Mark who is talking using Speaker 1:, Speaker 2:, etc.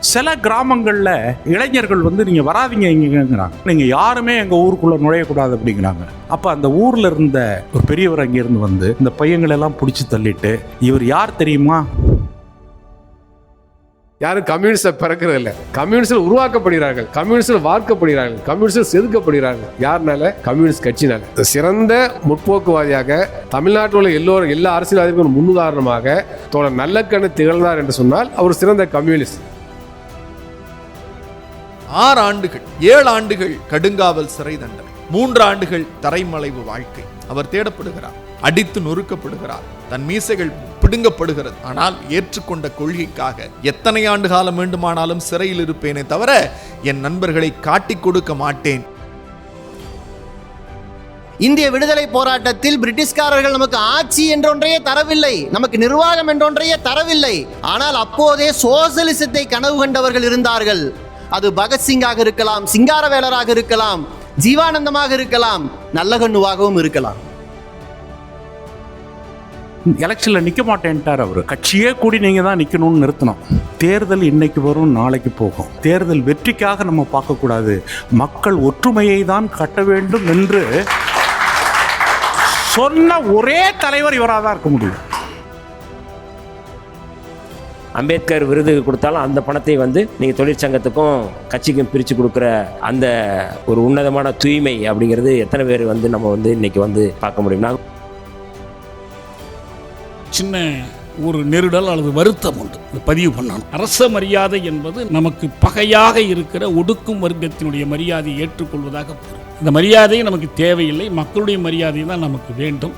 Speaker 1: சில கிராமங்களில் இளைஞர்கள் நீங்க வராதிங்க இங்கிறாங்க, நீங்க யாருமே எங்க ஊருக்குள்ள நுழையக்கூடாது அப்படிங்கிறாங்க. அப்ப அந்த ஊர்ல இருந்த ஒரு பெரியவர் அங்கிருந்து இந்த பையங்களை எல்லாம் பிடிச்சி தள்ளிட்டு, இவர் யார் தெரியுமா?
Speaker 2: யாரும் கம்யூனிஸ்ட பிறக்கிறது இல்லை, கம்யூனிஸ்ட் உருவாக்கப்படுகிறார்கள், கம்யூனிஸ்ட் வார்க்கப்படுகிறார்கள், கம்யூனிஸ்ட் செதுக்கப்படுகிறார்கள். யாருனால? கம்யூனிஸ்ட் கட்சினால. சிறந்த முற்போக்குவாதியாக தமிழ்நாட்டில் உள்ள எல்லா அரசியல்வாதிகளுக்கும் முன்னுதாரணமாக தோழர் நல்லக்கண்ணு திகழ்ந்தார் என்று சொன்னால் அவர் சிறந்த கம்யூனிஸ்ட்.
Speaker 3: 6 ஆண்டுகள் 7 ஆண்டுகள் கடுங்காவல் சிறை தண்டனை, 3 ஆண்டுகள் தரைமறைவு வாழ்க்கை. அவர் தேடப்படுகிறார், அடித்து நொறுக்கப்படுகிறார், தன் மீசைகள் பிடுங்கப்படுகிறது. ஆனால் ஏற்றுக்கொண்ட கொள்கைக்காக எத்தனை ஆண்டு காலம் வேண்டுமானாலும் சிறையில் இருப்பேனே தவிர என் நண்பர்களை காட்டிக் கொடுக்க மாட்டேன்.
Speaker 4: இந்திய விடுதலை போராட்டத்தில் பிரிட்டிஷ்காரர்கள் நமக்கு ஆட்சி என்றொன்றையே தரவில்லை, நமக்கு நிர்வாகம் என்றொன்றையே தரவில்லை. ஆனால் அப்போதே சோசலிசத்தை கனவு கண்டவர்கள் இருந்தார்கள். அது பகத்சிங்காக இருக்கலாம், சிங்காரவேலராக இருக்கலாம், ஜீவானந்தமாக இருக்கலாம், நல்லகண்ணுவாகவும் இருக்கலாம்.
Speaker 1: எலெக்ஷன்ல நிக்க மாட்டேன்ட்டார் அவரு. கட்சியே கூடி நீங்க தான் நிக்கணும்னு நிறுத்தணும். தேர்தல் இன்னைக்கு வரும், நாளைக்கு போகும். தேர்தல் வெற்றிக்காக நம்ம பார்க்க கூடாது, மக்கள் ஒற்றுமையை தான் கட்ட வேண்டும் என்று சொன்ன ஒரே தலைவர் இவராக தான் இருக்க முடியும்.
Speaker 5: அம்பேத்கர் விருது கொடுத்தாலும் அந்த பணத்தை நீங்கள் தொழிற்சங்கத்துக்கும் கட்சிக்கும் பிரித்து கொடுக்குற அந்த ஒரு உன்னதமான தூய்மை அப்படிங்கிறது எத்தனை பேர் நம்ம இன்னைக்கு பார்க்க முடியும்னா,
Speaker 6: சின்ன ஒரு நெருடல் அல்லது வருத்தம் உண்டு பதிவு பண்ணணும். அரச மரியாதை என்பது நமக்கு பகையாக இருக்கிற ஒடுக்கும் வர்க்கத்தினுடைய மரியாதையை ஏற்றுக்கொள்வதாக பொருள். இந்த மரியாதை நமக்கு தேவையில்லை, மக்களுடைய மரியாதை தான் நமக்கு வேண்டும்.